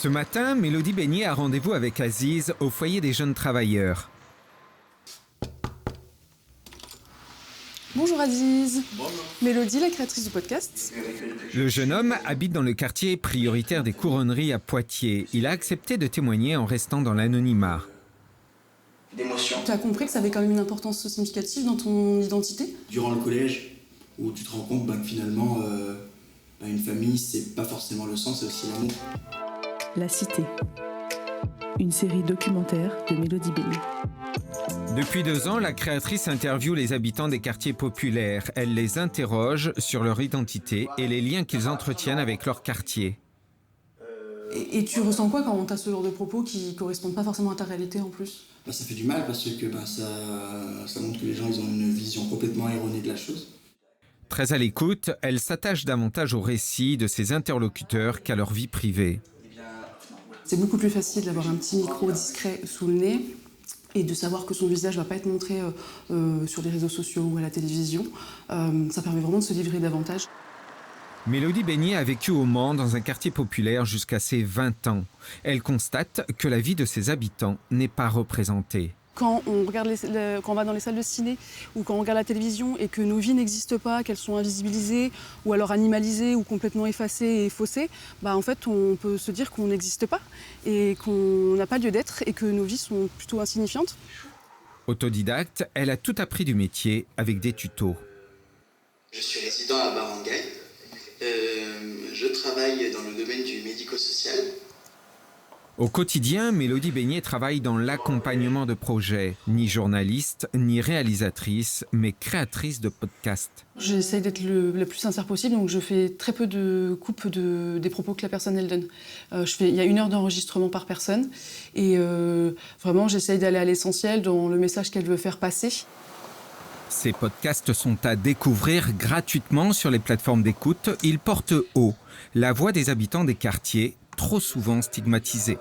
Ce matin, Mélodie Beignet a rendez-vous avec Aziz au foyer des jeunes travailleurs. Bonjour Aziz. Bonjour. Mélodie, la créatrice du podcast. Le jeune homme habite dans le quartier prioritaire des Couronneries à Poitiers. Il a accepté de témoigner en restant dans l'anonymat. D'émotion. Tu as compris que ça avait quand même une importance significative dans ton identité ? Durant le collège, où tu te rends compte que finalement, une famille, c'est pas forcément le sang, c'est aussi l'amour. La Cité, une série documentaire de Mélodie Beignet. Depuis 2 ans, la créatrice interviewe les habitants des quartiers populaires. Elle les interroge sur leur identité et les liens qu'ils entretiennent avec leur quartier. Et tu ressens quoi quand tu as ce genre de propos qui correspondent pas forcément à ta réalité en plus ? Ça fait du mal parce que ça montre que les gens ils ont une vision complètement erronée de la chose. Très à l'écoute, elle s'attache davantage au récit de ses interlocuteurs qu'à leur vie privée. C'est beaucoup plus facile d'avoir un petit micro discret sous le nez et de savoir que son visage ne va pas être montré sur les réseaux sociaux ou à la télévision. Ça permet vraiment de se livrer davantage. Mélodie Beignet a vécu au Mans dans un quartier populaire jusqu'à ses 20 ans. Elle constate que la vie de ses habitants n'est pas représentée. Quand on va dans les salles de ciné ou quand on regarde la télévision et que nos vies n'existent pas, qu'elles sont invisibilisées ou alors animalisées ou complètement effacées et faussées, en fait on peut se dire qu'on n'existe pas et qu'on n'a pas lieu d'être et que nos vies sont plutôt insignifiantes. Autodidacte, elle a tout appris du métier avec des tutos. Je suis résident à Barangay. Je travaille dans le domaine du médico-social. Au quotidien, Mélodie Beignet travaille dans l'accompagnement de projets. Ni journaliste, ni réalisatrice, mais créatrice de podcasts. J'essaye d'être le plus sincère possible, donc je fais très peu de coupes des propos que la personne elle donne. Il y a 1 heure d'enregistrement par personne et vraiment j'essaye d'aller à l'essentiel dans le message qu'elle veut faire passer. Ces podcasts sont à découvrir gratuitement sur les plateformes d'écoute. Ils portent haut la voix des habitants des quartiers, trop souvent stigmatisés.